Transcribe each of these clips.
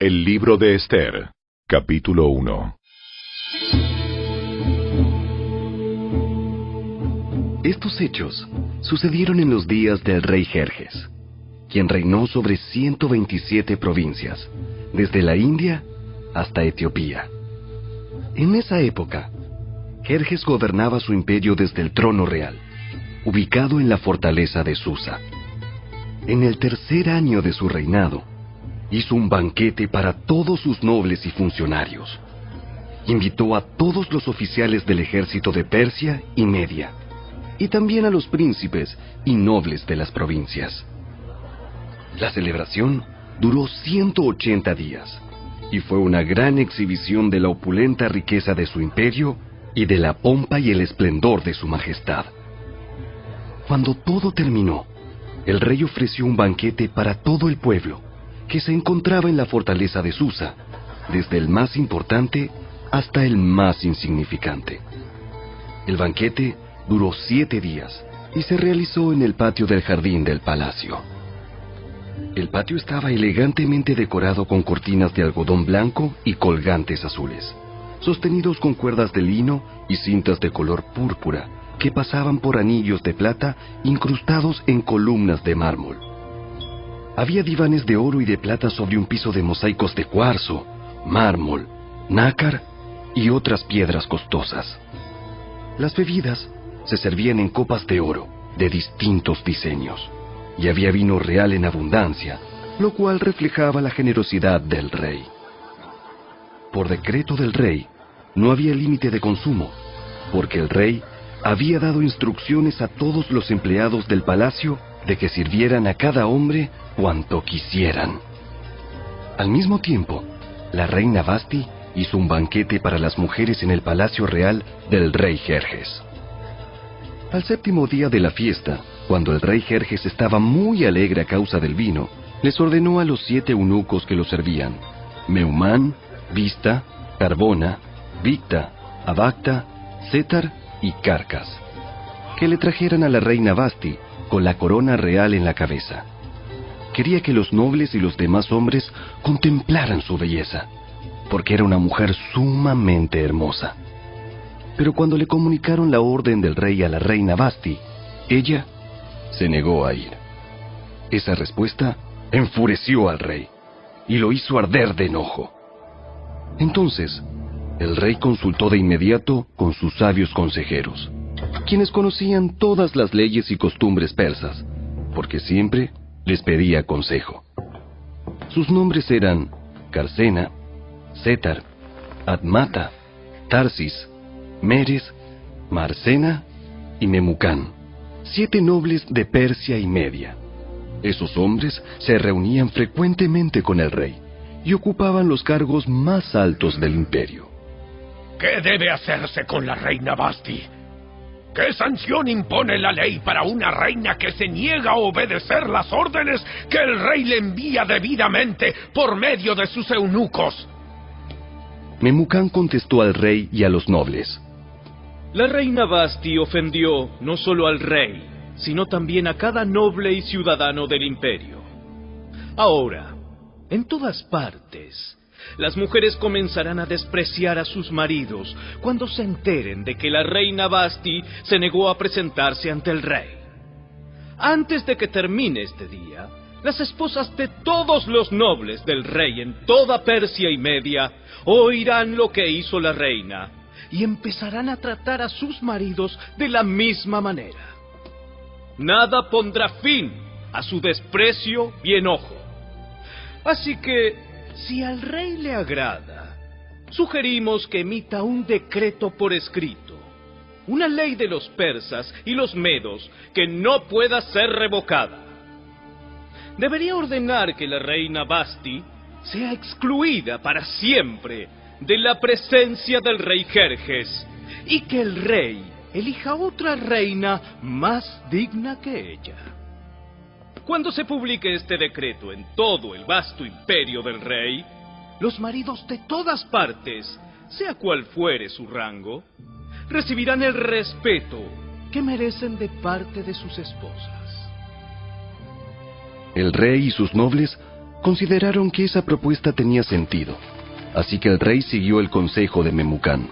El libro de Esther, capítulo 1. Estos hechos sucedieron en los días del rey Jerjes, quien reinó sobre 127 provincias, desde la India hasta Etiopía. En esa época, Jerjes gobernaba su imperio desde el trono real, ubicado en la fortaleza de Susa. En el tercer año de su reinado, hizo un banquete para todos sus nobles y funcionarios. Invitó a todos los oficiales del ejército de Persia y Media, y también a los príncipes y nobles de las provincias. La celebración duró 180 días, y fue una gran exhibición de la opulenta riqueza de su imperio y de la pompa y el esplendor de su majestad. Cuando todo terminó, el rey ofreció un banquete para todo el pueblo, que se encontraba en la fortaleza de Susa, desde el más importante hasta el más insignificante. El banquete duró 7 días y se realizó en el patio del jardín del palacio. El patio estaba elegantemente decorado con cortinas de algodón blanco y colgantes azules, sostenidos con cuerdas de lino y cintas de color púrpura que pasaban por anillos de plata incrustados en columnas de mármol. Había divanes de oro y de plata sobre un piso de mosaicos de cuarzo, mármol, nácar y otras piedras costosas. Las bebidas se servían en copas de oro de distintos diseños, y había vino real en abundancia, lo cual reflejaba la generosidad del rey. Por decreto del rey, no había límite de consumo, porque el rey había dado instrucciones a todos los empleados del palacio de que sirvieran a cada hombre cuanto quisieran. Al mismo tiempo, la reina Vasti hizo un banquete para las mujeres en el palacio real del rey Jerjes. Al séptimo día de la fiesta, cuando el rey Jerjes estaba muy alegre a causa del vino, les ordenó a los 7 eunucos que lo servían, Meumán, Vista, Carbona, Victa, Abacta, Setar y Carcas, que le trajeran a la reina Vasti con la corona real en la cabeza. Quería que los nobles y los demás hombres contemplaran su belleza, porque era una mujer sumamente hermosa. Pero cuando le comunicaron la orden del rey a la reina Vasti, ella se negó a ir. Esa respuesta enfureció al rey y lo hizo arder de enojo. Entonces, el rey consultó de inmediato con sus sabios consejeros, quienes conocían todas las leyes y costumbres persas, porque siempre les pedía consejo. Sus nombres eran Carcena, Setar, Admata, Tarsis, Meres, Marcena y Memucán, 7 nobles de Persia y Media. Esos hombres se reunían frecuentemente con el rey y ocupaban los cargos más altos del imperio. ¿Qué debe hacerse con la reina Vasti? ¿Qué sanción impone la ley para una reina que se niega a obedecer las órdenes que el rey le envía debidamente por medio de sus eunucos? Memucán contestó al rey y a los nobles: La reina Vasti ofendió no solo al rey, sino también a cada noble y ciudadano del imperio. Ahora, en todas partes, las mujeres comenzarán a despreciar a sus maridos cuando se enteren de que la reina Vasti se negó a presentarse ante el rey. Antes de que termine este día, las esposas de todos los nobles del rey en toda Persia y Media oirán lo que hizo la reina y empezarán a tratar a sus maridos de la misma manera. Nada pondrá fin a su desprecio y enojo. Así que, si al rey le agrada, sugerimos que emita un decreto por escrito, una ley de los persas y los medos que no pueda ser revocada. Debería ordenar que la reina Vasti sea excluida para siempre de la presencia del rey Jerjes y que el rey elija otra reina más digna que ella. Cuando se publique este decreto en todo el vasto imperio del rey, los maridos de todas partes, sea cual fuere su rango, recibirán el respeto que merecen de parte de sus esposas. El rey y sus nobles Consideraron que esa propuesta tenía sentido, así que el rey siguió el consejo de Memucán.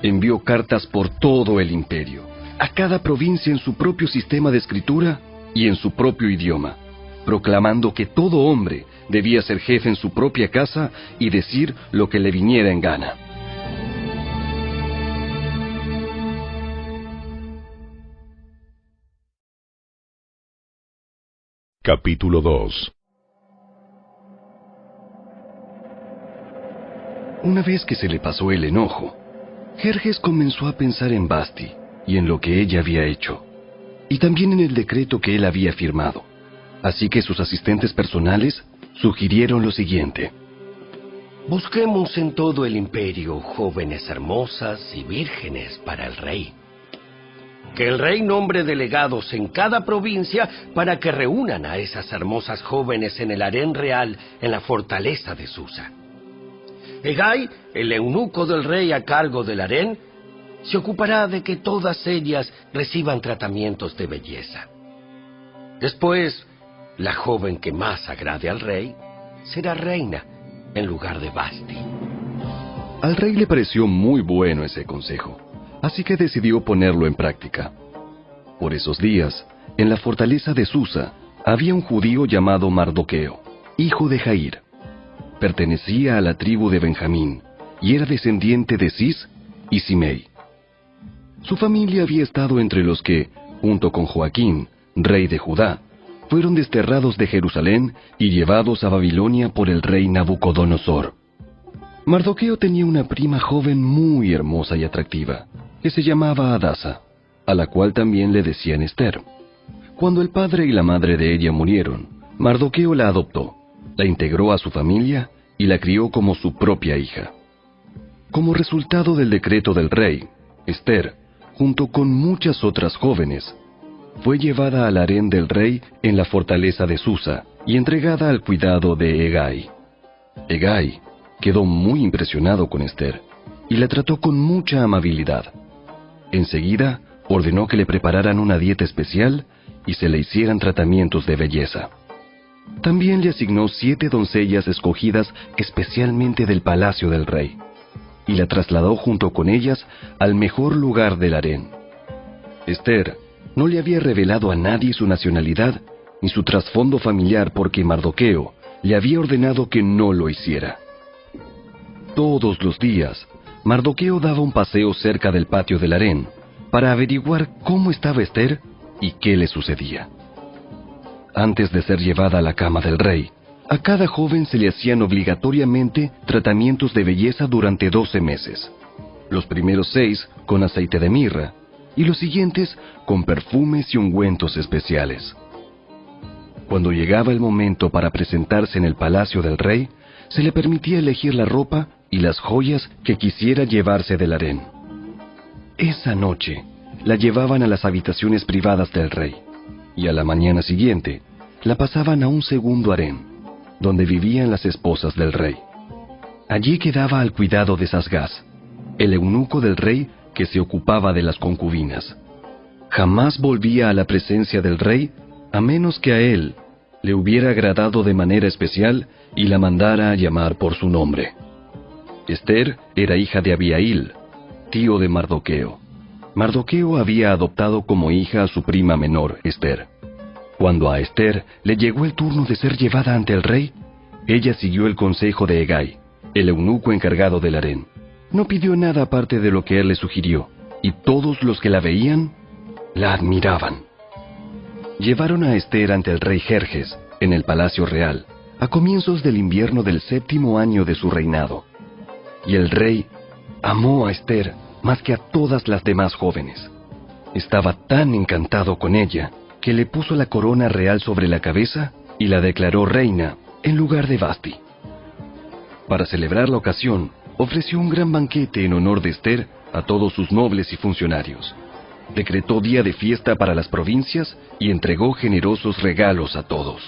Envió cartas por todo el imperio, a cada provincia en su propio sistema de escritura y en su propio idioma, proclamando que todo hombre debía ser jefe en su propia casa y decir lo que le viniera en gana. Capítulo 2. Una vez que se le pasó el enojo, Jerjes comenzó a pensar en Vasti y en lo que ella había hecho, y también en el decreto que él había firmado. Así que sus asistentes personales sugirieron lo siguiente: busquemos en todo el imperio jóvenes hermosas y vírgenes para el rey. Que el rey nombre delegados en cada provincia para que reúnan a esas hermosas jóvenes en el harén real en la fortaleza de Susa. Hegai, el eunuco del rey a cargo del harén, se ocupará de que todas ellas reciban tratamientos de belleza. Después, la joven que más agrade al rey será reina en lugar de Vasti. Al rey le pareció muy bueno ese consejo, así que decidió ponerlo en práctica. Por esos días, en la fortaleza de Susa, había un judío llamado Mardoqueo, hijo de Jair. Pertenecía a la tribu de Benjamín y era descendiente de Cis y Simei. Su familia había estado entre los que, junto con Joaquín, rey de Judá, fueron desterrados de Jerusalén y llevados a Babilonia por el rey Nabucodonosor. Mardoqueo tenía una prima joven muy hermosa y atractiva, que se llamaba Hadasa, a la cual también le decían Ester. Cuando el padre y la madre de ella murieron, Mardoqueo la adoptó, la integró a su familia y la crió como su propia hija. Como resultado del decreto del rey, Ester, junto con muchas otras jóvenes, fue llevada al harén del rey en la fortaleza de Susa y entregada al cuidado de Hegai. Hegai quedó muy impresionado con Ester y la trató con mucha amabilidad. Enseguida ordenó que le prepararan una dieta especial y se le hicieran tratamientos de belleza. También le asignó 7 doncellas escogidas especialmente del palacio del rey, y la trasladó junto con ellas al mejor lugar del harén. Ester no le había revelado a nadie su nacionalidad ni su trasfondo familiar porque Mardoqueo le había ordenado que no lo hiciera. Todos los días, Mardoqueo daba un paseo cerca del patio del harén para averiguar cómo estaba Ester y qué le sucedía. Antes de ser llevada a la cama del rey, a cada joven se le hacían obligatoriamente tratamientos de belleza durante 12 meses. Los primeros 6 con aceite de mirra y los siguientes con perfumes y ungüentos especiales. Cuando llegaba el momento para presentarse en el palacio del rey, se le permitía elegir la ropa y las joyas que quisiera llevarse del harén. Esa noche la llevaban a las habitaciones privadas del rey, y a la mañana siguiente la pasaban a un segundo harén, donde vivían las esposas del rey. Allí quedaba al cuidado de Sasgás, el eunuco del rey que se ocupaba de las concubinas. Jamás volvía a la presencia del rey a menos que a él le hubiera agradado de manera especial y la mandara a llamar por su nombre. Ester era hija de Abihail, tío de Mardoqueo. Mardoqueo había adoptado como hija a su prima menor, Ester. Cuando a Ester le llegó el turno de ser llevada ante el rey, ella siguió el consejo de Hegai, el eunuco encargado del harén. No pidió nada aparte de lo que él le sugirió, y todos los que la veían, la admiraban. Llevaron a Ester ante el rey Jerjes, en el palacio real, a comienzos del invierno del 7º año de su reinado. Y el rey amó a Ester más que a todas las demás jóvenes. Estaba tan encantado con ella que le puso la corona real sobre la cabeza y la declaró reina en lugar de Vasti. Para celebrar la ocasión, ofreció un gran banquete en honor de Ester a todos sus nobles y funcionarios. Decretó día de fiesta para las provincias y entregó generosos regalos a todos.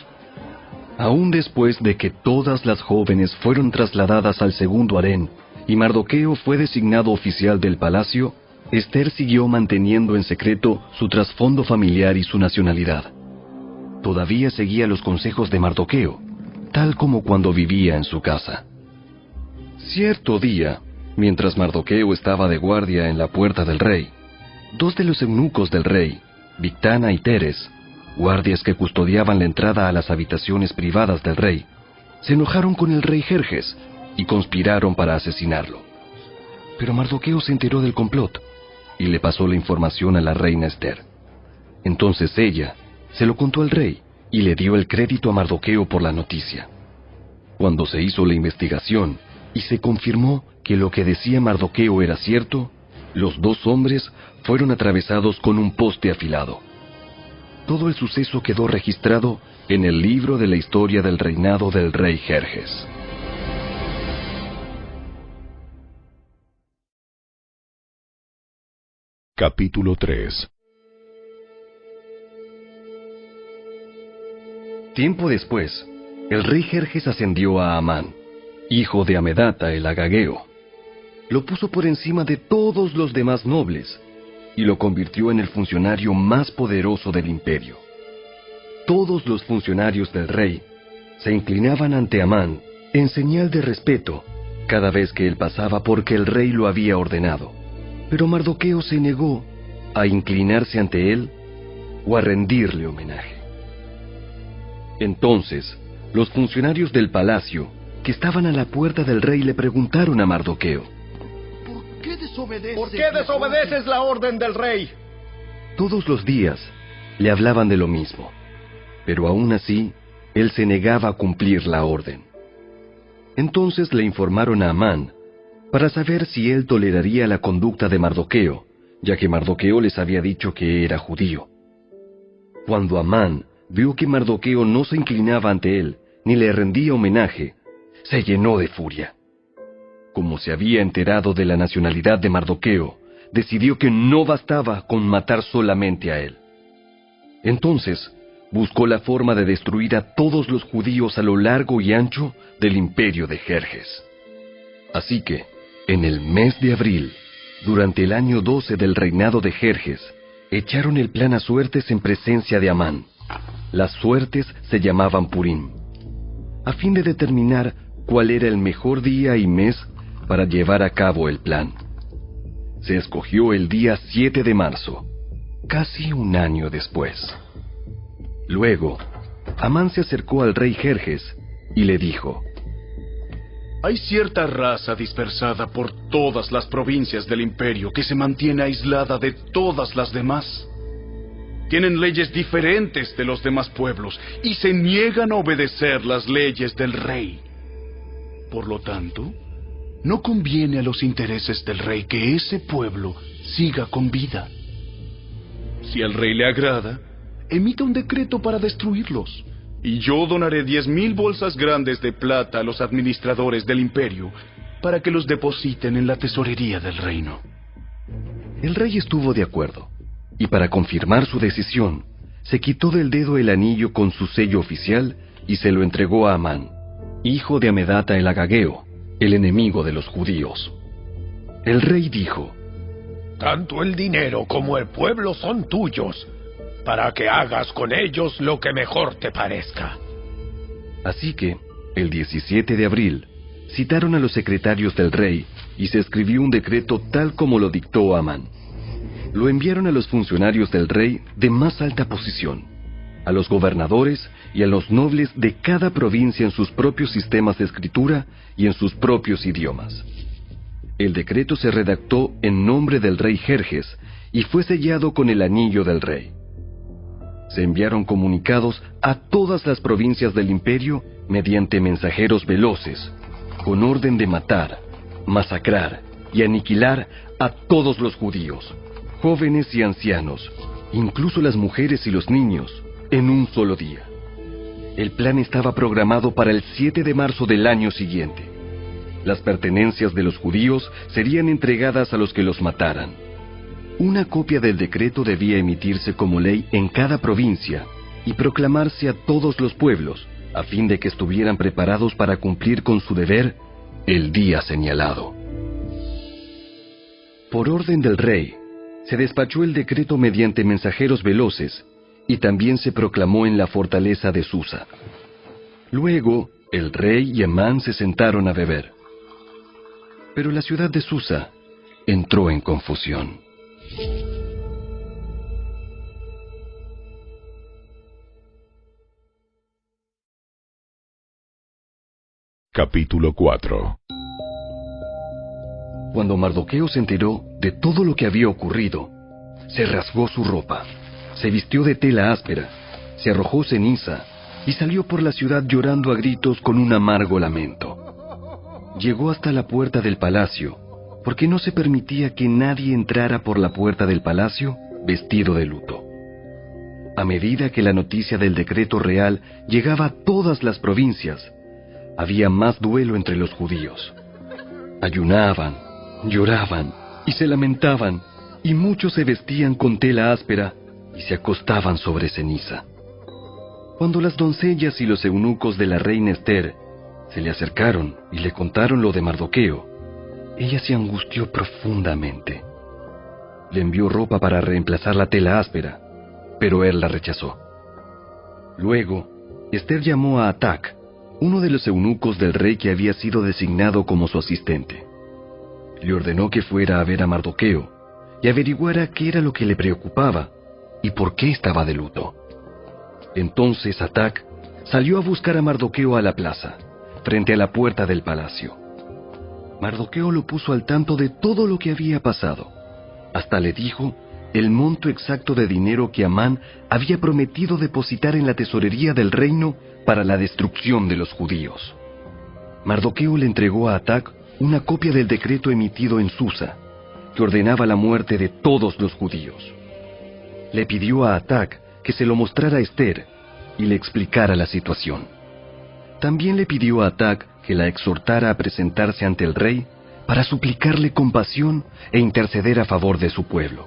Aún después de que todas las jóvenes fueron trasladadas al segundo harén y Mardoqueo fue designado oficial del palacio, Ester siguió manteniendo en secreto su trasfondo familiar y su nacionalidad. Todavía seguía los consejos de Mardoqueo, tal como cuando vivía en su casa. Cierto día, mientras Mardoqueo estaba de guardia en la puerta del rey, dos de los eunucos del rey, Bigtana y Teres, guardias que custodiaban la entrada a las habitaciones privadas del rey, se enojaron con el rey Jerjes y conspiraron para asesinarlo. Pero Mardoqueo se enteró del complot y le pasó la información a la reina Ester. Entonces ella se lo contó al rey y le dio el crédito a Mardoqueo por la noticia. Cuando se hizo la investigación y se confirmó que lo que decía Mardoqueo era cierto, los dos hombres fueron atravesados con un poste afilado. Todo el suceso quedó registrado en el libro de la historia del reinado del rey Jerjes. Capítulo 3. Tiempo después, el rey Jerjes ascendió a Amán, hijo de Amedata el Agageo. Lo puso por encima de todos los demás nobles y lo convirtió en el funcionario más poderoso del imperio. Todos los funcionarios del rey se inclinaban ante Amán en señal de respeto cada vez que él pasaba porque el rey lo había ordenado. Pero Mardoqueo se negó a inclinarse ante él o a rendirle homenaje. Entonces, los funcionarios del palacio, que estaban a la puerta del rey, le preguntaron a Mardoqueo: ¿Por qué desobedeces la orden del rey? Todos los días le hablaban de lo mismo, pero aún así, él se negaba a cumplir la orden. Entonces le informaron a Amán para saber si él toleraría la conducta de Mardoqueo, ya que Mardoqueo les había dicho que era judío. Cuando Amán vio que Mardoqueo no se inclinaba ante él, ni le rendía homenaje, se llenó de furia. Como se había enterado de la nacionalidad de Mardoqueo, decidió que no bastaba con matar solamente a él. Entonces, buscó la forma de destruir a todos los judíos a lo largo y ancho del imperio de Jerjes. Así que, en el mes de abril, durante el año 12 del reinado de Jerjes, echaron el plan a suertes en presencia de Amán. Las suertes se llamaban Purim, a fin de determinar cuál era el mejor día y mes para llevar a cabo el plan. Se escogió el día 7 de marzo, casi un año después. Luego, Amán se acercó al rey Jerjes y le dijo: Hay cierta raza dispersada por todas las provincias del imperio que se mantiene aislada de todas las demás. Tienen leyes diferentes de los demás pueblos y se niegan a obedecer las leyes del rey. Por lo tanto, no conviene a los intereses del rey que ese pueblo siga con vida. Si al rey le agrada, emita un decreto para destruirlos, y yo donaré 10,000 bolsas grandes de plata a los administradores del imperio para que los depositen en la tesorería del reino. El rey estuvo de acuerdo, y para confirmar su decisión, se quitó del dedo el anillo con su sello oficial y se lo entregó a Amán, hijo de Amedata el Agageo, el enemigo de los judíos. El rey dijo: Tanto el dinero como el pueblo son tuyos, para que hagas con ellos lo que mejor te parezca. Así que, el 17 de abril, citaron a los secretarios del rey y se escribió un decreto tal como lo dictó Amán. Lo enviaron a los funcionarios del rey de más alta posición, a los gobernadores y a los nobles de cada provincia en sus propios sistemas de escritura y en sus propios idiomas. El decreto se redactó en nombre del rey Jerjes y fue sellado con el anillo del rey. Se enviaron comunicados a todas las provincias del imperio mediante mensajeros veloces, con orden de matar, masacrar y aniquilar a todos los judíos, jóvenes y ancianos, incluso las mujeres y los niños, en un solo día. El plan estaba programado para el 7 de marzo del año siguiente. Las pertenencias de los judíos serían entregadas a los que los mataran. Una copia del decreto debía emitirse como ley en cada provincia y proclamarse a todos los pueblos, a fin de que estuvieran preparados para cumplir con su deber el día señalado. Por orden del rey, se despachó el decreto mediante mensajeros veloces y también se proclamó en la fortaleza de Susa. Luego, El rey y Amán se sentaron a beber. Pero la ciudad de Susa entró en confusión. Capítulo 4. Cuando Mardoqueo se enteró de todo lo que había ocurrido, se rasgó su ropa, se vistió de tela áspera, se arrojó ceniza y salió por la ciudad llorando a gritos con un amargo lamento. Llegó hasta la puerta del palacio, porque no se permitía que nadie entrara por la puerta del palacio vestido de luto. A medida que la noticia del decreto real llegaba a todas las provincias, había más duelo entre los judíos. Ayunaban, lloraban y se lamentaban, y muchos se vestían con tela áspera y se acostaban sobre ceniza. Cuando las doncellas y los eunucos de la reina Ester se le acercaron y le contaron lo de Mardoqueo, ella se angustió profundamente. Le envió ropa para reemplazar la tela áspera, pero él la rechazó. Luego, Ester llamó a Atac, uno de los eunucos del rey que había sido designado como su asistente. Le ordenó que fuera a ver a Mardoqueo y averiguara qué era lo que le preocupaba y por qué estaba de luto. Entonces Atac salió a buscar a Mardoqueo a la plaza, frente a la puerta del palacio. Mardoqueo lo puso al tanto de todo lo que había pasado. Hasta le dijo el monto exacto de dinero que Amán había prometido depositar en la tesorería del reino para la destrucción de los judíos. Mardoqueo le entregó a Atac una copia del decreto emitido en Susa, que ordenaba la muerte de todos los judíos. Le pidió a Atac que se lo mostrara a Ester y le explicara la situación. También le pidió a Atac que la exhortara a presentarse ante el rey para suplicarle compasión e interceder a favor de su pueblo.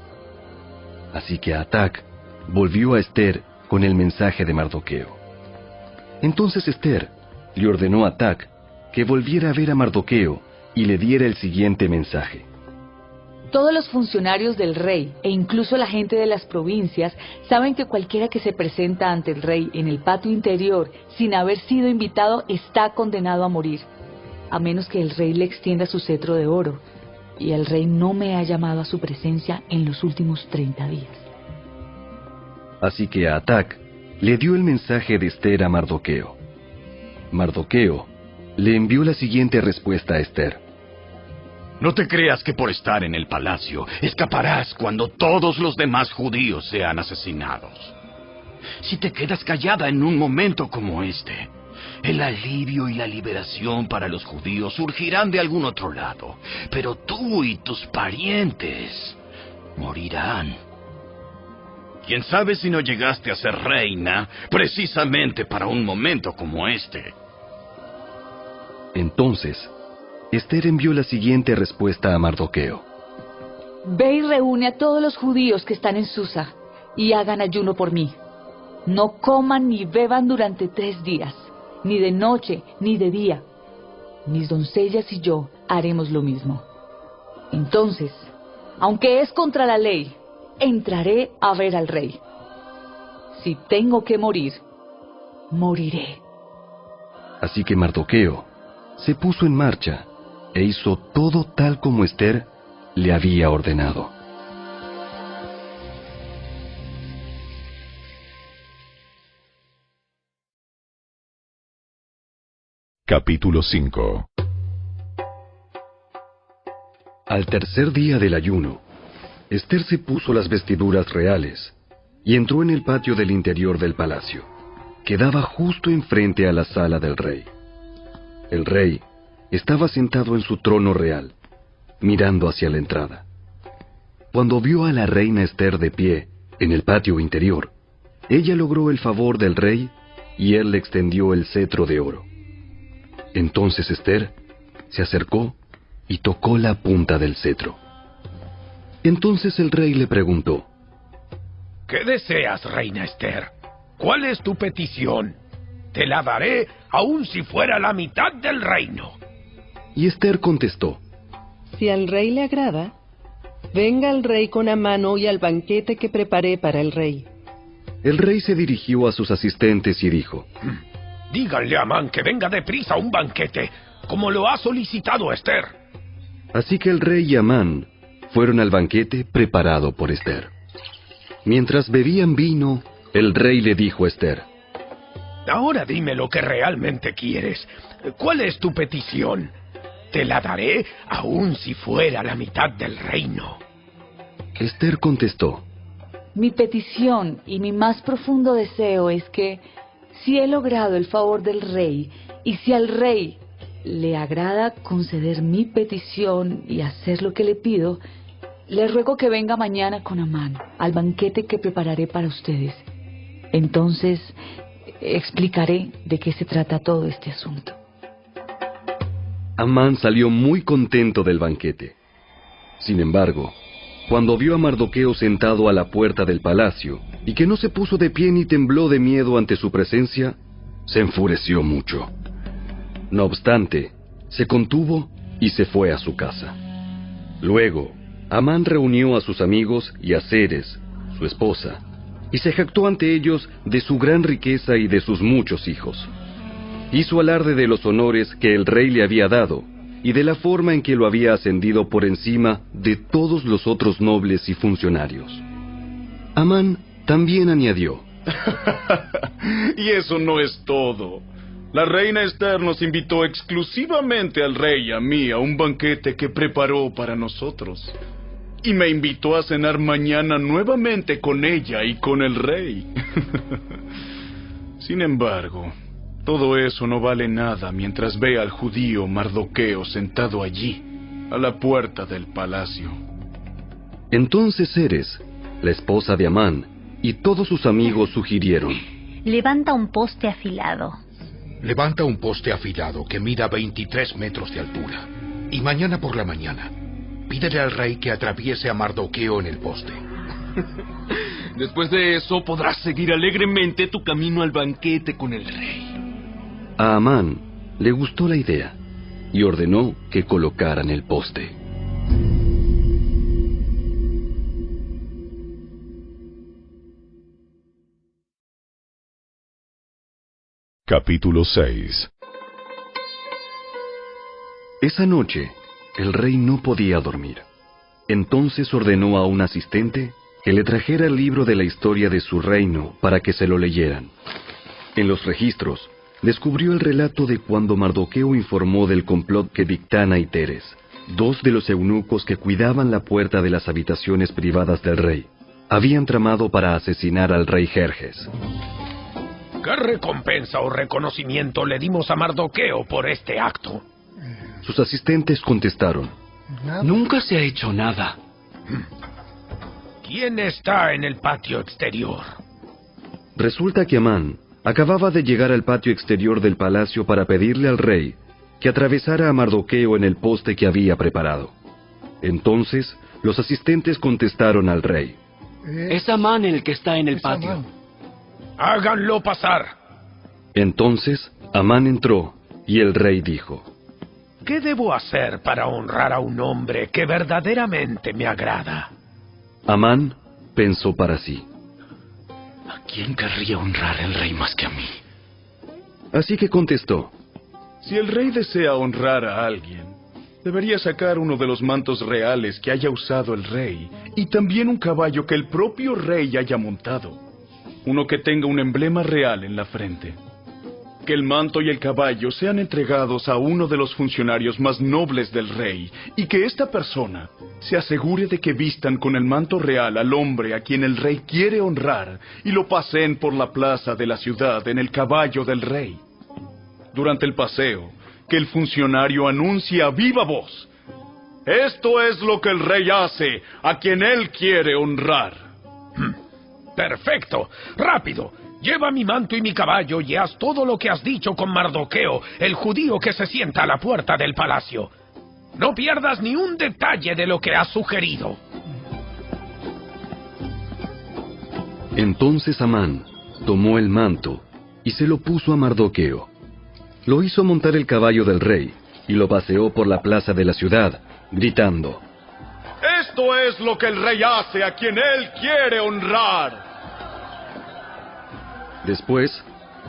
Así que Atac volvió a Ester con el mensaje de Mardoqueo. Entonces Ester le ordenó a Atac que volviera a ver a Mardoqueo y le diera el siguiente mensaje. Todos los funcionarios del rey e incluso la gente de las provincias saben que cualquiera que se presenta ante el rey en el patio interior sin haber sido invitado está condenado a morir, a menos que el rey le extienda su cetro de oro, y el rey no me ha llamado a su presencia en los últimos 30 días. Así que a Atac le dio el mensaje de Ester a Mardoqueo. Mardoqueo le envió la siguiente respuesta a Ester. No te creas que por estar en el palacio escaparás cuando todos los demás judíos sean asesinados. Si te quedas callada en un momento como este, el alivio y la liberación para los judíos surgirán de algún otro lado, pero tú y tus parientes morirán. ¿Quién sabe si no llegaste a ser reina precisamente para un momento como este? Entonces, Ester envió la siguiente respuesta a Mardoqueo. Ve y reúne a todos los judíos que están en Susa y hagan ayuno por mí. No coman ni beban durante 3 días, ni de noche ni de día. Mis doncellas y yo haremos lo mismo. Entonces, aunque es contra la ley, entraré a ver al rey. Si tengo que morir, moriré. Así que Mardoqueo se puso en marcha e hizo todo tal como Ester le había ordenado. Capítulo 5. Al tercer día del ayuno, Ester se puso las vestiduras reales y entró en el patio del interior del palacio, que daba justo enfrente a la sala del rey. El rey estaba sentado en su trono real, mirando hacia la entrada. Cuando vio a la reina Ester de pie en el patio interior, ella logró el favor del rey y él le extendió el cetro de oro. Entonces Ester se acercó y tocó la punta del cetro. Entonces el rey le preguntó: ¿Qué deseas, reina Ester? ¿Cuál es tu petición? Te la daré aun si fuera la mitad del reino. Y Ester contestó: Si al rey le agrada, venga el rey con Amán hoy al banquete que preparé para el rey. El rey se dirigió a sus asistentes y dijo: Díganle a Amán que venga deprisa a un banquete, como lo ha solicitado Esther. Así que el rey y Amán fueron al banquete preparado por Esther. Mientras bebían vino, el rey le dijo a Esther: Ahora dime lo que realmente quieres. ¿Cuál es tu petición? Te la daré aun si fuera la mitad del reino. Esther contestó: Mi petición y mi más profundo deseo es que, si he logrado el favor del rey, y si al rey le agrada conceder mi petición y hacer lo que le pido, le ruego que venga mañana con Amán al banquete que prepararé para ustedes. Entonces explicaré de qué se trata todo este asunto. Amán salió muy contento del banquete. Sin embargo, cuando vio a Mardoqueo sentado a la puerta del palacio, y que no se puso de pie ni tembló de miedo ante su presencia, se enfureció mucho. No obstante, se contuvo y se fue a su casa. Luego, Amán reunió a sus amigos y a Ceres, su esposa, y se jactó ante ellos de su gran riqueza y de sus muchos hijos. Hizo alarde de los honores que el rey le había dado, y de la forma en que lo había ascendido por encima de todos los otros nobles y funcionarios. Amán también añadió: Y eso no es todo. La reina Esther nos invitó exclusivamente al rey y a mí a un banquete que preparó para nosotros. Y me invitó a cenar mañana nuevamente con ella y con el rey. Sin embargo, todo eso no vale nada mientras ve al judío Mardoqueo sentado allí, a la puerta del palacio. Entonces Ceres, la esposa de Amán, y todos sus amigos sugirieron: Levanta un poste afilado. Levanta un poste afilado que mida 23 metros de altura. Y mañana por la mañana, pídele al rey que atraviese a Mardoqueo en el poste. Después de eso podrás seguir alegremente tu camino al banquete con el rey. A Amán le gustó la idea y ordenó que colocaran el poste. Capítulo 6. Esa noche, el rey no podía dormir. Entonces ordenó a un asistente que le trajera el libro de la historia de su reino para que se lo leyeran. En los registros, descubrió el relato de cuando Mardoqueo informó del complot que Bigtana y Teres, dos de los eunucos que cuidaban la puerta de las habitaciones privadas del rey, habían tramado para asesinar al rey Jerjes. ¿Qué recompensa o reconocimiento le dimos a Mardoqueo por este acto? Sus asistentes contestaron: Nunca se ha hecho nada. ¿Quién está en el patio exterior? Resulta que Amán acababa de llegar al patio exterior del palacio para pedirle al rey que atravesara a Mardoqueo en el poste que había preparado. Entonces, los asistentes contestaron al rey: Es Amán el que está en el patio. Háganlo pasar. Entonces, Amán entró, y el rey dijo: ¿Qué debo hacer para honrar a un hombre que verdaderamente me agrada? Amán pensó para sí: ¿A quién querría honrar el rey más que a mí? Así que contestó: Si el rey desea honrar a alguien, debería sacar uno de los mantos reales que haya usado el rey, y también un caballo que el propio rey haya montado. Uno que tenga un emblema real en la frente. Que el manto y el caballo sean entregados a uno de los funcionarios más nobles del rey, y que esta persona se asegure de que vistan con el manto real al hombre a quien el rey quiere honrar, y lo paseen por la plaza de la ciudad en el caballo del rey. Durante el paseo, que el funcionario anuncie a viva voz: esto es lo que el rey hace a quien él quiere honrar. ¡Perfecto! ¡Rápido! Lleva mi manto y mi caballo y haz todo lo que has dicho con Mardoqueo, el judío que se sienta a la puerta del palacio. No pierdas ni un detalle de lo que has sugerido. Entonces Amán tomó el manto y se lo puso a Mardoqueo. Lo hizo montar el caballo del rey y lo paseó por la plaza de la ciudad, gritando: Esto es lo que el rey hace a quien él quiere honrar. Después,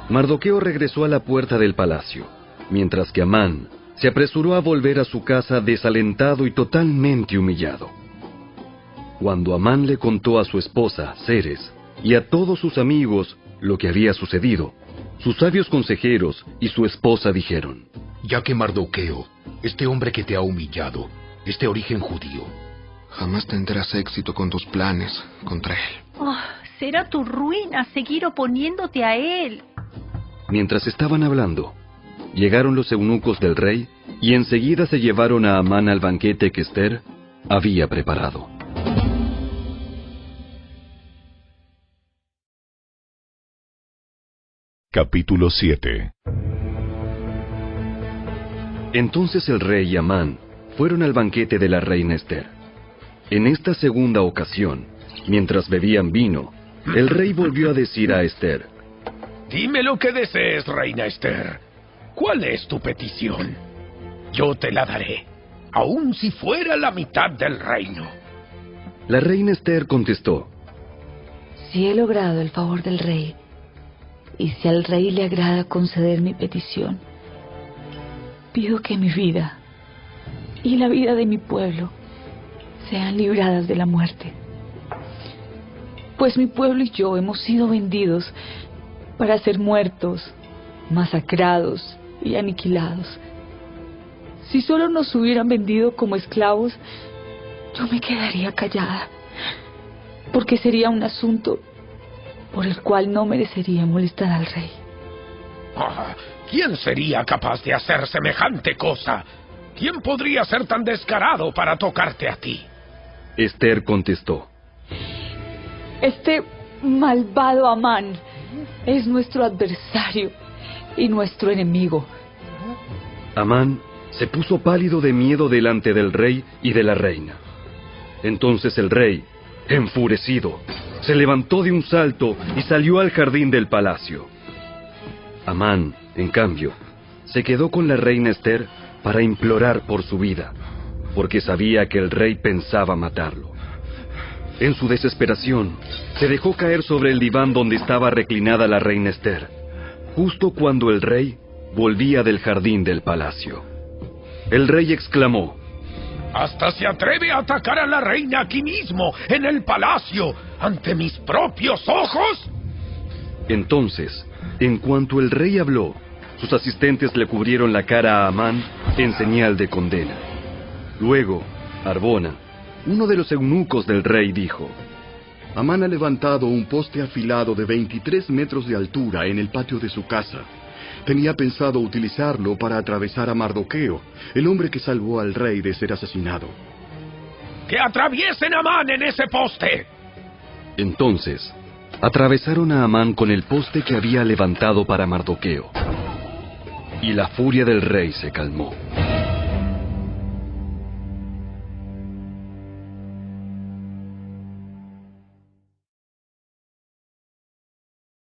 Mardoqueo regresó a la puerta del palacio, mientras que Amán se apresuró a volver a su casa desalentado y totalmente humillado. Cuando Amán le contó a su esposa, Ceres, y a todos sus amigos lo que había sucedido, sus sabios consejeros y su esposa dijeron: Ya que Mardoqueo, este hombre que te ha humillado, es de origen judío, jamás tendrás éxito con tus planes contra él. Oh, será tu ruina seguir oponiéndote a él. Mientras estaban hablando, llegaron los eunucos del rey y enseguida se llevaron a Amán al banquete que Ester había preparado. Capítulo 7. Entonces el rey y Amán fueron al banquete de la reina Ester. En esta segunda ocasión, mientras bebían vino, el rey volvió a decir a Ester: Dime lo que desees, reina Ester. ¿Cuál es tu petición? Yo te la daré, aun si fuera la mitad del reino. La reina Ester contestó: Si he logrado el favor del rey, y si al rey le agrada conceder mi petición, pido que mi vida y la vida de mi pueblo sean libradas de la muerte. Pues mi pueblo y yo hemos sido vendidos para ser muertos, masacrados y aniquilados. Si solo nos hubieran vendido como esclavos, yo me quedaría callada, porque sería un asunto por el cual no merecería molestar al rey. ¿Quién sería capaz de hacer semejante cosa? ¿Quién podría ser tan descarado para tocarte a ti? Ester contestó: Este malvado Amán es nuestro adversario y nuestro enemigo. Amán se puso pálido de miedo delante del rey y de la reina. Entonces el rey, enfurecido, se levantó de un salto y salió al jardín del palacio. Amán, en cambio, se quedó con la reina Ester para implorar por su vida, porque sabía que el rey pensaba matarlo. En su desesperación, se dejó caer sobre el diván donde estaba reclinada la reina Ester, justo cuando el rey volvía del jardín del palacio. El rey exclamó: ¡Hasta se atreve a atacar a la reina aquí mismo, en el palacio, ante mis propios ojos! Entonces, en cuanto el rey habló, sus asistentes le cubrieron la cara a Amán en señal de condena. Luego, Arbona, uno de los eunucos del rey, dijo: Amán ha levantado un poste afilado de 23 metros de altura en el patio de su casa. Tenía pensado utilizarlo para atravesar a Mardoqueo, el hombre que salvó al rey de ser asesinado. ¡Que atraviesen a Amán en ese poste! Entonces, atravesaron a Amán con el poste que había levantado para Mardoqueo, y la furia del rey se calmó.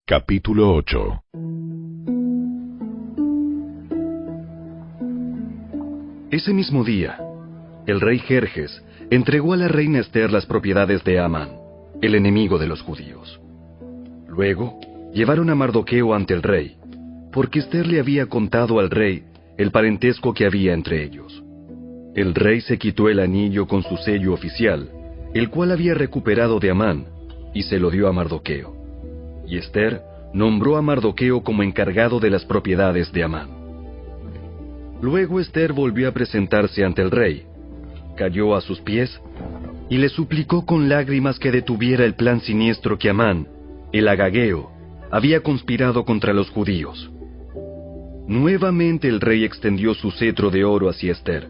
Capítulo 8. Ese mismo día, el rey Jerjes entregó a la reina Ester las propiedades de Amán, el enemigo de los judíos. Luego, llevaron a Mardoqueo ante el rey, porque Ester le había contado al rey el parentesco que había entre ellos. El rey se quitó el anillo con su sello oficial, el cual había recuperado de Amán, y se lo dio a Mardoqueo. Y Ester nombró a Mardoqueo como encargado de las propiedades de Amán. Luego Ester volvió a presentarse ante el rey, cayó a sus pies y le suplicó con lágrimas que detuviera el plan siniestro que Amán, el agageo, había conspirado contra los judíos. Nuevamente el rey extendió su cetro de oro hacia Ester,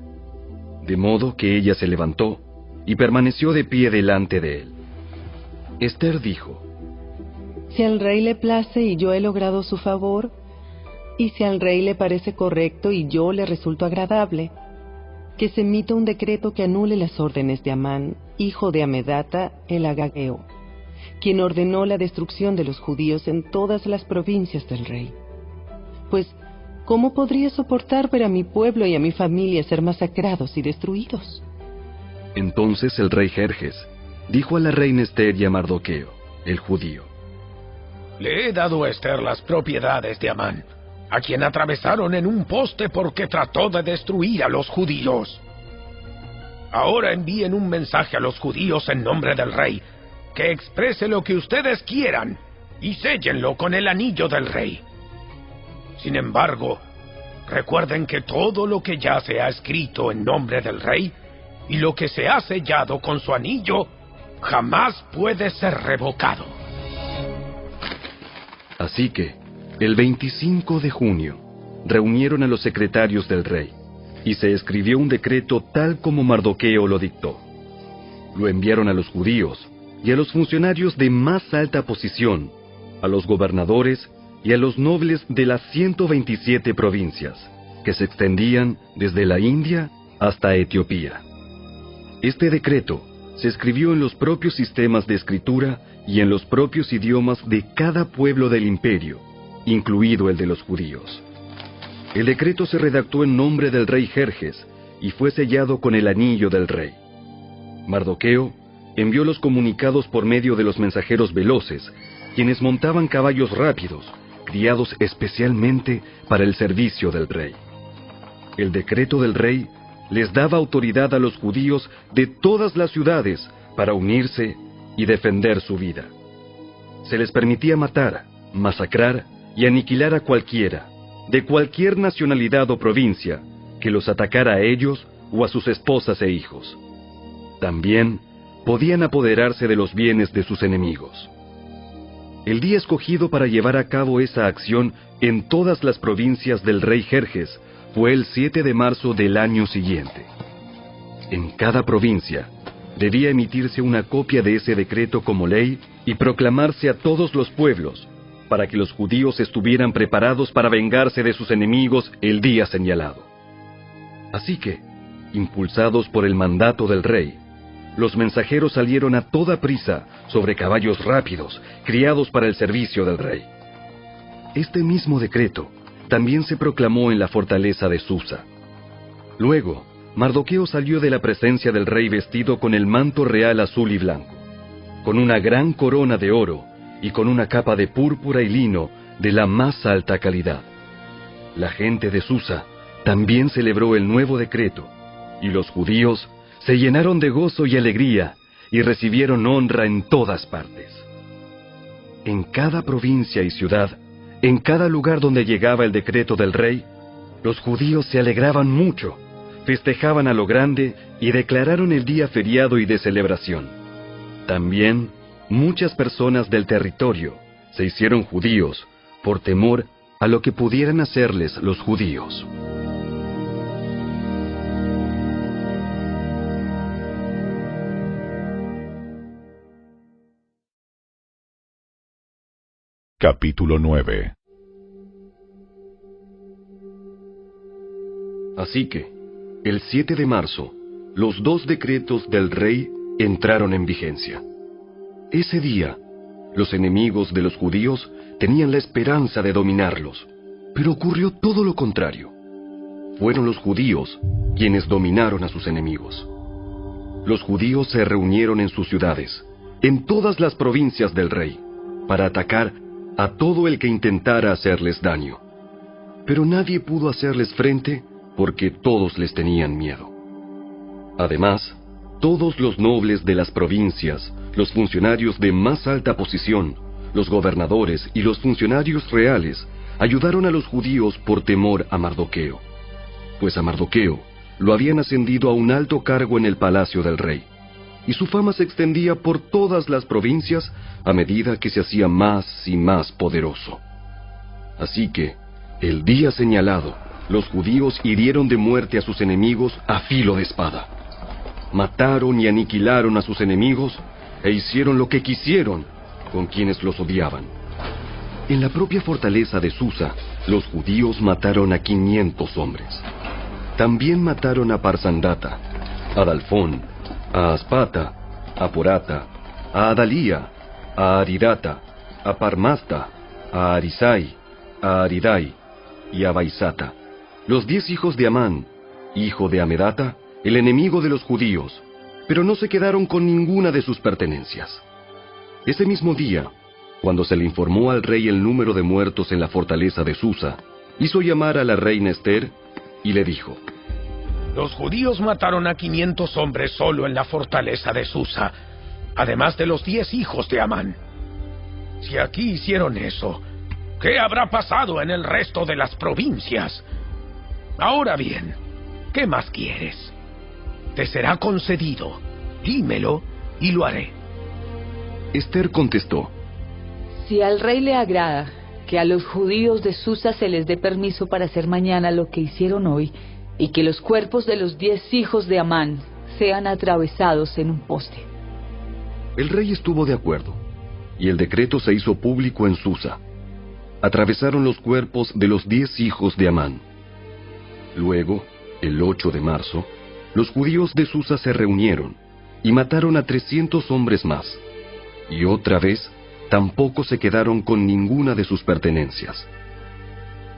de modo que ella se levantó y permaneció de pie delante de él. Ester dijo: Si al rey le place y yo he logrado su favor, y si al rey le parece correcto y yo le resulto agradable, que se emita un decreto que anule las órdenes de Amán, hijo de Amedata, el agageo, quien ordenó la destrucción de los judíos en todas las provincias del rey. Pues, ¿cómo podría soportar ver a mi pueblo y a mi familia ser masacrados y destruidos? Entonces el rey Jerjes dijo a la reina Ester y a Mardoqueo, el judío: Le he dado a Esther las propiedades de Amán, a quien atravesaron en un poste porque trató de destruir a los judíos. Ahora envíen un mensaje a los judíos en nombre del rey, que exprese lo que ustedes quieran, y séllenlo con el anillo del rey. Sin embargo, recuerden que todo lo que ya se ha escrito en nombre del rey, y lo que se ha sellado con su anillo, jamás puede ser revocado. Así que, el 25 de junio, reunieron a los secretarios del rey, y se escribió un decreto tal como Mardoqueo lo dictó. Lo enviaron a los judíos y a los funcionarios de más alta posición, a los gobernadores y a los nobles de las 127 provincias, que se extendían desde la India hasta Etiopía. Este decreto se escribió en los propios sistemas de escritura y en los propios idiomas de cada pueblo del imperio, incluido el de los judíos. El decreto se redactó en nombre del rey Jerjes y fue sellado con el anillo del rey. Mardoqueo envió los comunicados por medio de los mensajeros veloces, quienes montaban caballos rápidos, criados especialmente para el servicio del rey. El decreto del rey les daba autoridad a los judíos de todas las ciudades para unirse y defender su vida. Se les permitía matar, masacrar y aniquilar a cualquiera, de cualquier nacionalidad o provincia, que los atacara a ellos o a sus esposas e hijos. También podían apoderarse de los bienes de sus enemigos. El día escogido para llevar a cabo esa acción en todas las provincias del rey Jerjes fue el 7 de marzo del año siguiente. En cada provincia debía emitirse una copia de ese decreto como ley y proclamarse a todos los pueblos, para que los judíos estuvieran preparados para vengarse de sus enemigos el día señalado. Así que, impulsados por el mandato del rey, los mensajeros salieron a toda prisa sobre caballos rápidos, criados para el servicio del rey. Este mismo decreto también se proclamó en la fortaleza de Susa. Luego, Mardoqueo salió de la presencia del rey vestido con el manto real azul y blanco, con una gran corona de oro y con una capa de púrpura y lino de la más alta calidad. La gente de Susa también celebró el nuevo decreto, y los judíos se llenaron de gozo y alegría y recibieron honra en todas partes. En cada provincia y ciudad, en cada lugar donde llegaba el decreto del rey, los judíos se alegraban mucho, festejaban a lo grande y declararon el día feriado y de celebración. También, muchas personas del territorio se hicieron judíos por temor a lo que pudieran hacerles los judíos. Capítulo 9. Así que, el 7 de marzo, los 2 decretos del rey entraron en vigencia. Ese día, los enemigos de los judíos tenían la esperanza de dominarlos, pero ocurrió todo lo contrario. Fueron los judíos quienes dominaron a sus enemigos. Los judíos se reunieron en sus ciudades, en todas las provincias del rey, para atacar a todo el que intentara hacerles daño. Pero nadie pudo hacerles frente porque todos les tenían miedo. Además, todos los nobles de las provincias, los funcionarios de más alta posición, los gobernadores y los funcionarios reales ayudaron a los judíos por temor a Mardoqueo, pues a Mardoqueo lo habían ascendido a un alto cargo en el palacio del rey, y su fama se extendía por todas las provincias a medida que se hacía más y más poderoso. Así que, el día señalado, los judíos hirieron de muerte a sus enemigos a filo de espada. Mataron y aniquilaron a sus enemigos e hicieron lo que quisieron con quienes los odiaban. En la propia fortaleza de Susa, los judíos mataron a 500 hombres. También mataron a Parsandata, a Dalfón, a Aspata, a Porata, a Adalía, a Aridata, a Parmasta, a Arisai, a Aridai y a Baisata, los 10 hijos de Amán, hijo de Amedata, el enemigo de los judíos, pero no se quedaron con ninguna de sus pertenencias. Ese mismo día, cuando se le informó al rey el número de muertos en la fortaleza de Susa, hizo llamar a la reina Ester y le dijo: Los judíos mataron a 500 hombres solo en la fortaleza de Susa, además de los 10 hijos de Amán. Si aquí hicieron eso, ¿qué habrá pasado en el resto de las provincias? Ahora bien, ¿qué más quieres? Te será concedido. Dímelo y lo haré. Ester contestó: Si al rey le agrada que a los judíos de Susa se les dé permiso para hacer mañana lo que hicieron hoy, y que los cuerpos de los 10 hijos de Amán sean atravesados en un poste. El rey estuvo de acuerdo, y el decreto se hizo público en Susa. Atravesaron los cuerpos de los 10 hijos de Amán. Luego, el 8 de marzo, los judíos de Susa se reunieron y mataron a 300 hombres más, y otra vez tampoco se quedaron con ninguna de sus pertenencias.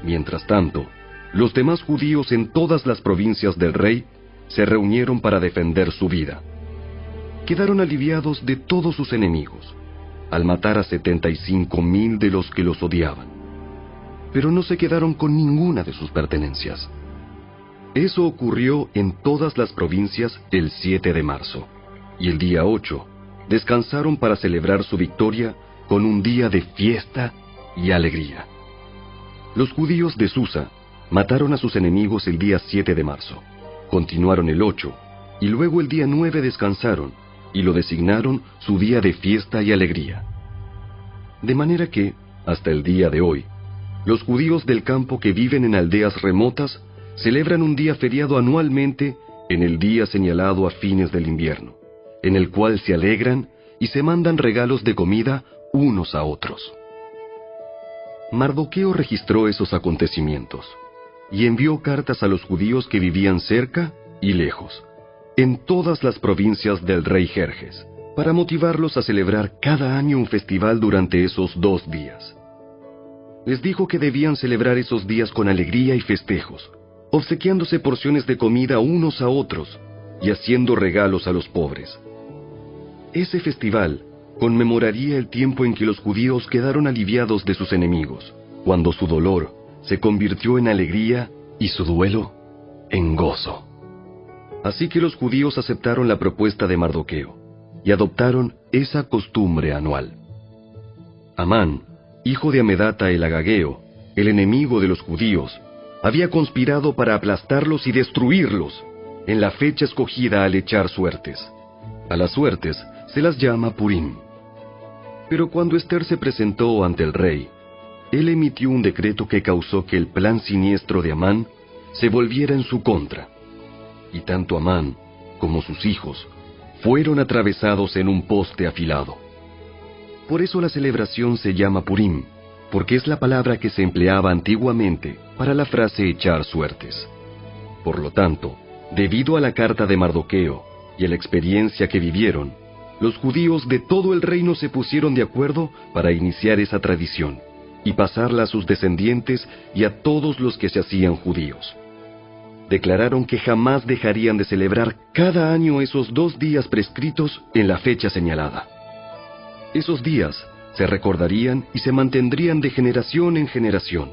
Mientras tanto, los demás judíos en todas las provincias del rey se reunieron para defender su vida. Quedaron aliviados de todos sus enemigos, al matar a 75,000 de los que los odiaban, pero no se quedaron con ninguna de sus pertenencias. Eso ocurrió en todas las provincias el 7 de marzo, y el día 8 descansaron para celebrar su victoria con un día de fiesta y alegría. Los judíos de Susa mataron a sus enemigos el día 7 de marzo, continuaron el 8, y luego el día 9 descansaron, y lo designaron su día de fiesta y alegría. De manera que, hasta el día de hoy, los judíos del campo que viven en aldeas remotas celebran un día feriado anualmente en el día señalado a fines del invierno, en el cual se alegran y se mandan regalos de comida unos a otros. Mardoqueo registró esos acontecimientos y envió cartas a los judíos que vivían cerca y lejos, en todas las provincias del rey Jerjes, para motivarlos a celebrar cada año un festival durante esos 2 días. Les dijo que debían celebrar esos días con alegría y festejos, obsequiándose porciones de comida unos a otros y haciendo regalos a los pobres. Ese festival conmemoraría el tiempo en que los judíos quedaron aliviados de sus enemigos, cuando su dolor se convirtió en alegría y su duelo en gozo. Así que los judíos aceptaron la propuesta de Mardoqueo y adoptaron esa costumbre anual. Amán, hijo de Amedata el Agageo, el enemigo de los judíos, había conspirado para aplastarlos y destruirlos en la fecha escogida al echar suertes. A las suertes se las llama Purim. Pero cuando Ester se presentó ante el rey, él emitió un decreto que causó que el plan siniestro de Amán se volviera en su contra. Y tanto Amán como sus hijos fueron atravesados en un poste afilado. Por eso la celebración se llama Purim, porque es la palabra que se empleaba antiguamente para la frase echar suertes. Por lo tanto, debido a la carta de Mardoqueo y a la experiencia que vivieron, los judíos de todo el reino se pusieron de acuerdo para iniciar esa tradición y pasarla a sus descendientes y a todos los que se hacían judíos. Declararon que jamás dejarían de celebrar cada año esos 2 días prescritos en la fecha señalada. Esos días se recordarían y se mantendrían de generación en generación,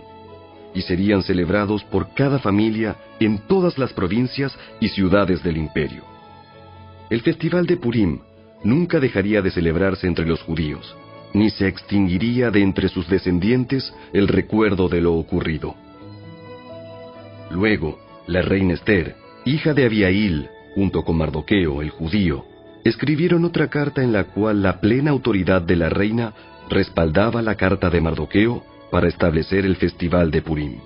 y serían celebrados por cada familia en todas las provincias y ciudades del imperio. El festival de Purim nunca dejaría de celebrarse entre los judíos, ni se extinguiría de entre sus descendientes el recuerdo de lo ocurrido. Luego, la reina Ester, hija de Abihail, junto con Mardoqueo, el judío, escribieron otra carta en la cual la plena autoridad de la reina respaldaba la carta de Mardoqueo para establecer el festival de Purim.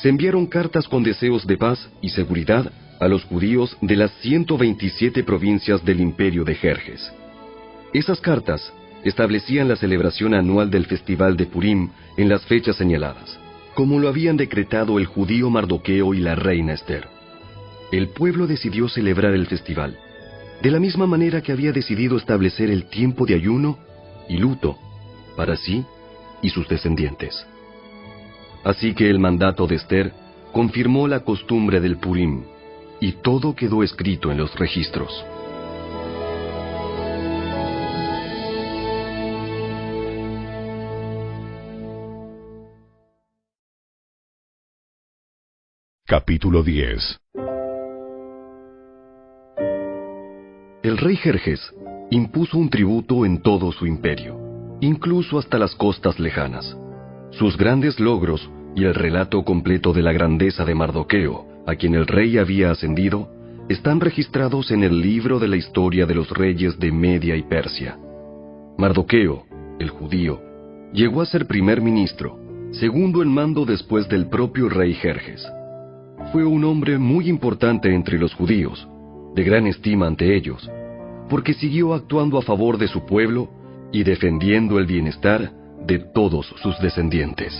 Se enviaron cartas con deseos de paz y seguridad a los judíos de las 127 provincias del imperio de Jerjes. Esas cartas establecían la celebración anual del festival de Purim en las fechas señaladas, como lo habían decretado el judío Mardoqueo y la reina Ester. El pueblo decidió celebrar el festival, de la misma manera que había decidido establecer el tiempo de ayuno y luto para sí y sus descendientes. Así que el mandato de Ester confirmó la costumbre del Purim, y todo quedó escrito en los registros. Capítulo 10. El rey Jerjes impuso un tributo en todo su imperio, incluso hasta las costas lejanas. Sus grandes logros y el relato completo de la grandeza de Mardoqueo, a quien el rey había ascendido, están registrados en el libro de la historia de los reyes de Media y Persia. Mardoqueo, el judío, llegó a ser primer ministro, segundo en mando después del propio rey Jerjes. Fue un hombre muy importante entre los judíos, de gran estima ante ellos, porque siguió actuando a favor de su pueblo y defendiendo el bienestar de todos sus descendientes.